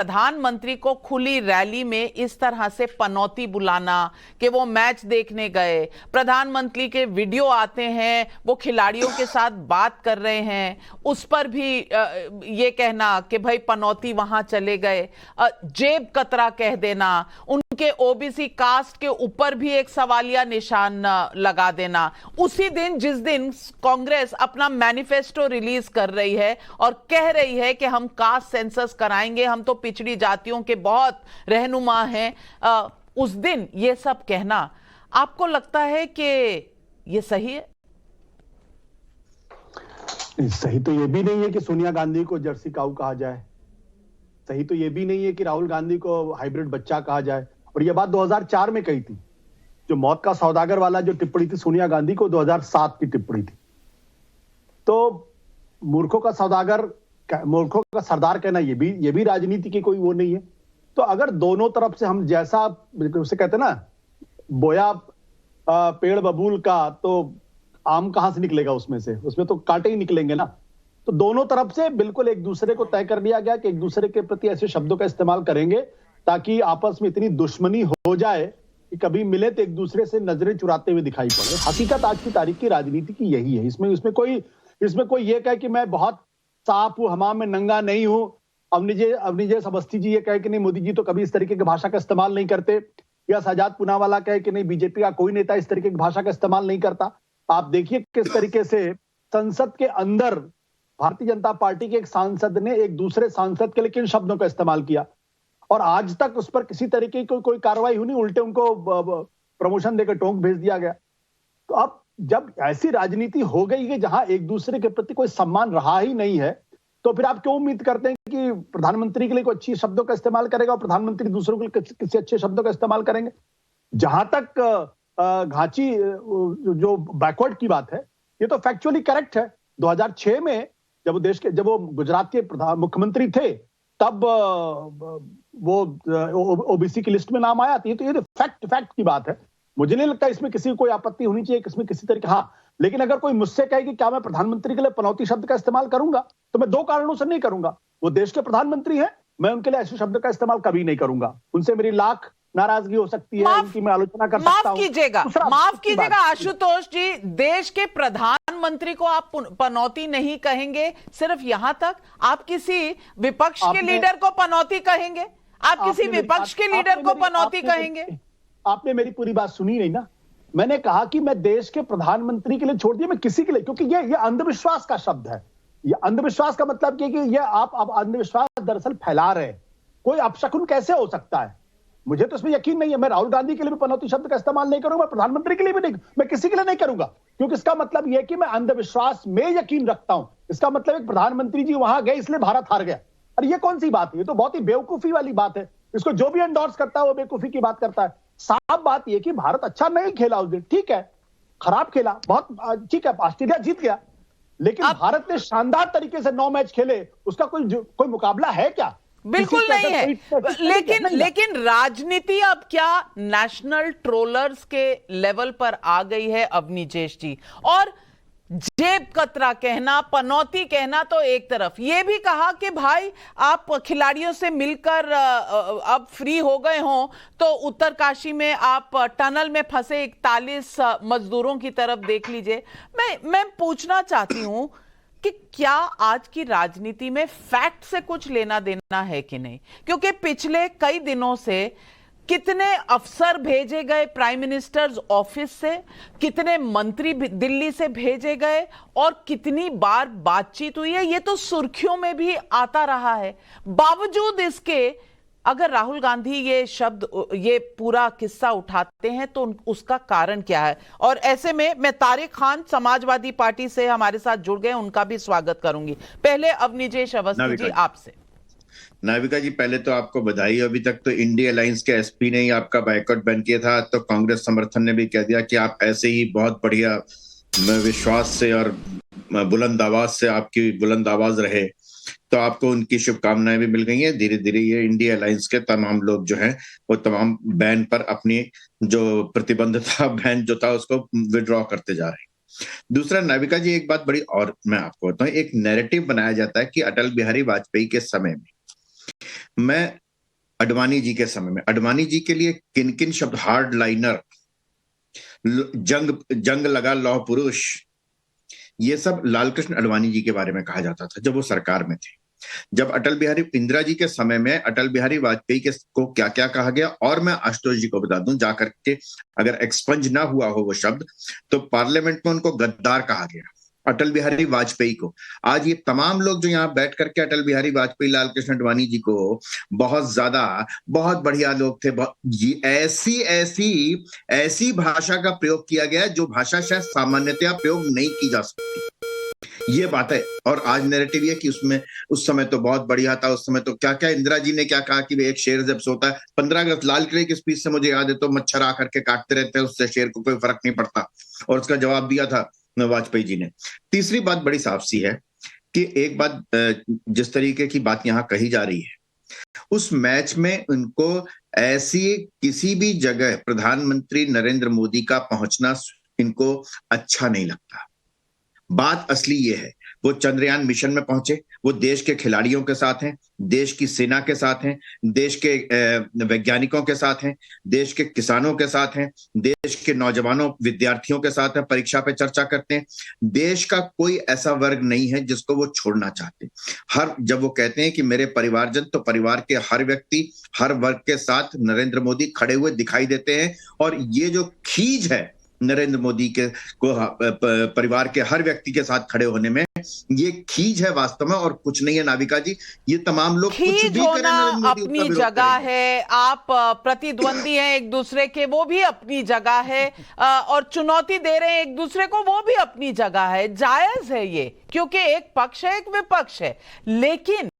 प्रधानमंत्री को खुली रैली में इस तरह से पनौती बुलाना कि वो मैच देखने गए, प्रधानमंत्री के वीडियो आते हैं वो खिलाड़ियों के साथ बात कर रहे हैं, उस पर भी ये कहना कि भाई पनौती वहां चले गए, जेब कतरा कह देना, उनके ओबीसी कास्ट के ऊपर भी एक सवालिया निशान लगा देना, उसी दिन जिस दिन कांग्रेस अपना मैनिफेस्टो रिलीज कर रही है और कह रही है कि हम कास्ट सेंसस कराएंगे, हम तो पिछड़ी जातियों के बहुत रहनुमा हैं, उस दिन ये सब कहना आपको लगता है कि ये सही है? सही तो ये भी नहीं है कि सोनिया गांधी को जर्सी काऊ कहा जाए, सही तो ये भी नहीं है कि राहुल गांधी को हाइब्रिड बच्चा कहा जाए। और ये बात 2004 में कही थी, जो मौत का सौदागर वाला जो टिप्पणी थी सोनिया गांधी को 2007 की टिप्पणी थी। तो मूर्खों का सौदागर, मूर्खों का सरदार कहना ये भी राजनीति की कोई वो नहीं है। तो अगर दोनों तरफ से हम जैसा उसे कहते हैं ना, बोया पेड़ बबूल का, तो आम कहां से निकलेगा उसमें तो कांटे ही निकलेंगे ना। तो दोनों तरफ से बिल्कुल एक दूसरे को तय कर लिया गया कि एक दूसरे के प्रति ऐसे शब्दों का इस्तेमाल करेंगे ताकि आपस में इतनी दुश्मनी हो जाए कि कभी मिले तो एक दूसरे से नजरें चुराते हुए दिखाई पड़े। हकीकत आज की तारीख की राजनीति की यही है। इसमें कोई ये कहे कि मैं बहुत साफ हूं, हमाम में नंगा नहीं हूं, अवनिजय अवस्थी जी ये कहे कि नहीं मोदी जी तो कभी इस तरीके की भाषा का इस्तेमाल नहीं करते, या सजाद पूनावाला कहे कि नहीं बीजेपी का कोई नेता इस तरीके की भाषा का इस्तेमाल नहीं करता। आप देखिए किस तरीके से संसद के अंदर भारतीय जनता पार्टी के एक सांसद ने एक दूसरे सांसद के लिए किन शब्दों का इस्तेमाल किया, और आज तक उस पर किसी तरीके की कोई कार्रवाई हुई नहीं, उल्टे उनको प्रमोशन देकर टोंक भेज दिया गया। तो अब जब ऐसी राजनीति हो गई है जहां एक दूसरे के प्रति कोई सम्मान रहा ही नहीं है, तो फिर आप क्यों उम्मीद करते हैं कि प्रधानमंत्री के लिए कोई अच्छी शब्दों का इस्तेमाल करेगा और प्रधानमंत्री दूसरों के लिए किसी अच्छे शब्दों का इस्तेमाल करेंगे? जहां तक घाची जो बैकवर्ड की बात है, ये तो फैक्चुअली करेक्ट है। 2006 में जब वो गुजरात के मुख्यमंत्री थे, तब वो ओबीसी की लिस्ट में नाम आया। तो ये फैक्ट की बात है। मुझे नहीं लगता इसमें किसी को कोई आपत्ति होनी चाहिए, इसमें किसी तरीके। हाँ, लेकिन अगर कोई मुझसे कहे कि क्या मैं प्रधानमंत्री के लिए पनौती शब्द का इस्तेमाल करूंगा, तो मैं दो कारणों से नहीं करूंगा। वो देश के प्रधानमंत्री हैं, मैं उनके लिए ऐसे शब्द का इस्तेमाल कभी नहीं करूंगा। उनसे मेरी लाख नाराजगी हो सकती है, उनकी मैं आलोचना कर सकता हूं। माफ कीजिएगा आशुतोष जी, देश के प्रधानमंत्री को आप पनौती नहीं कहेंगे, सिर्फ यहां तक आप किसी विपक्ष के लीडर को पनौती कहेंगे? आप किसी विपक्ष के लीडर को पनौती कहेंगे? आपने मेरी पूरी बात सुनी नहीं ना। मैंने कहा कि मैं देश के प्रधानमंत्री के लिए छोड़ दिया, मैं किसी के लिए, क्योंकि ये अंधविश्वास का शब्द है। ये अंधविश्वास का मतलब कि ये आप अंधविश्वास दरअसल फैला रहे हैं। कोई अपशकुन कैसे हो सकता है? मुझे तो इसमें यकीन नहीं है। मैं राहुल गांधी के लिए भी पनौती शब्द का इस्तेमाल नहीं करूंगा, प्रधानमंत्री के लिए भी नहीं, मैं किसी के लिए नहीं करूंगा, क्योंकि इसका मतलब यह कि मैं अंधविश्वास में यकीन रखता हूं। इसका मतलब एक प्रधानमंत्री जी वहां गए इसलिए भारत हार गया। अरे ये कौन सी बात है? ये तो बहुत ही बेवकूफी वाली बात है। इसको जो भी एंडोर्स करता है वो बेवकूफी की बात करता है। साफ बात यह कि भारत अच्छा नहीं खेला उस दिन, ठीक है, खराब खेला, बहुत ठीक है, ऑस्ट्रेलिया जीत गया, लेकिन भारत ने शानदार तरीके से 9 मैच खेले, उसका कोई मुकाबला है क्या? बिल्कुल नहीं है। लेकिन राजनीति अब क्या नेशनल ट्रोलर्स के लेवल पर आ गई है अवनिजेश जी, और जेब कतरा कहना, पनौती कहना तो एक तरफ, यह भी कहा कि भाई आप खिलाड़ियों से मिलकर अब फ्री हो गए हों तो उत्तरकाशी में आप टनल में फंसे 41 मजदूरों की तरफ देख लीजिए। मैं पूछना चाहती हूं कि क्या आज की राजनीति में फैक्ट से कुछ लेना देना है कि नहीं? क्योंकि पिछले कई दिनों से कितने अफसर भेजे गए प्राइम मिनिस्टर्स ऑफिस से, कितने मंत्री दिल्ली से भेजे गए, और कितनी बार बातचीत हुई है, ये तो सुर्खियों में भी आता रहा है। बावजूद इसके अगर राहुल गांधी ये शब्द, ये पूरा किस्सा उठाते हैं तो उसका कारण क्या है? और ऐसे में मैं तारिक खान समाजवादी पार्टी से हमारे साथ जुड़ गए, उनका भी स्वागत करूंगी। पहले अवनिजेश अवस्थी जी आपसे। नाविका जी, पहले तो आपको बधाई। अभी तक तो इंडिया अलायंस के एसपी ने ही आपका बायकॉट बैन किया था, तो कांग्रेस समर्थन ने भी कह दिया कि आप ऐसे ही बहुत बढ़िया विश्वास से और बुलंद आवाज से, आपकी बुलंद आवाज रहे, तो आपको उनकी शुभकामनाएं भी मिल गई हैं। धीरे धीरे ये इंडिया अलायंस के तमाम लोग जो हैं वो तमाम बैन पर अपनी जो प्रतिबंध था, बैन जो था, उसको विड्रॉ करते जा रहे हैं। दूसरा, नाविका जी, एक बात बड़ी और मैं आपको बताऊं, एक नैरेटिव बनाया जाता है कि अटल बिहारी वाजपेयी के समय में मैं अडवाणी जी के समय में, अडवाणी जी के लिए किन किन शब्द, हार्ड लाइनर, जंग लगा लौह पुरुष, ये सब लालकृष्ण अडवाणी जी के बारे में कहा जाता था जब वो सरकार में थे। जब अटल बिहारी, इंदिरा जी के समय में अटल बिहारी वाजपेयी के को क्या क्या कहा गया, और मैं आशुतोष जी को बता दूं जाकर के, अगर एक्सपंज ना हुआ हो वो शब्द, तो पार्लियामेंट में उनको गद्दार कहा गया, अटल बिहारी वाजपेयी को। आज ये तमाम लोग जो यहाँ बैठ करके अटल बिहारी वाजपेयी, लालकृष्ण अडवाणी जी को बहुत ज्यादा, बहुत बढ़िया लोग थे, ये ऐसी ऐसी ऐसी भाषा का प्रयोग किया गया जो भाषा शायद सामान्यतया प्रयोग नहीं की जा सकती, ये बात है। और आज नैरेटिव ये कि उसमें उस समय तो बहुत बढ़िया था, उस समय तो क्या क्या इंदिरा जी ने क्या कहा कि एक शेर जब सोता है, 15 अगस्त लाल किले की स्पीच से मुझे याद है, तो मच्छर आकर के काटते रहते हैं, उससे शेर को कोई फर्क नहीं पड़ता, और उसका जवाब दिया था वाजपेयी जी ने। तीसरी बात बड़ी साफ सी है कि एक बात, जिस तरीके की बात यहाँ कही जा रही है, उस मैच में उनको ऐसी किसी भी जगह प्रधानमंत्री नरेंद्र मोदी का पहुंचना इनको अच्छा नहीं लगता। बात असली ये है, वो चंद्रयान मिशन में पहुंचे, वो देश के खिलाड़ियों के साथ हैं, देश की सेना के साथ हैं, देश के वैज्ञानिकों के साथ हैं, देश के किसानों के साथ हैं, देश के नौजवानों विद्यार्थियों के साथ हैं, परीक्षा पे चर्चा करते हैं। देश का कोई ऐसा वर्ग नहीं है जिसको वो छोड़ना चाहते। जब वो कहते हैं कि मेरे परिवारजन, तो परिवार के हर व्यक्ति, हर वर्ग के साथ नरेंद्र मोदी खड़े हुए दिखाई देते हैं। और ये जो खींच है नरेंद्र मोदी के को परिवार के हर व्यक्ति के साथ खड़े होने में, ये खींच है वास्तव में, और कुछ नहीं है नाविका जी। ये तमाम लोग कुछ भी होना अपनी जगह है, आप प्रतिद्वंदी हैं एक दूसरे के, वो भी अपनी जगह है, और चुनौती दे रहे हैं एक दूसरे को, वो भी अपनी जगह है, जायज है ये, क्योंकि एक पक्ष है, एक विपक्ष है। लेकिन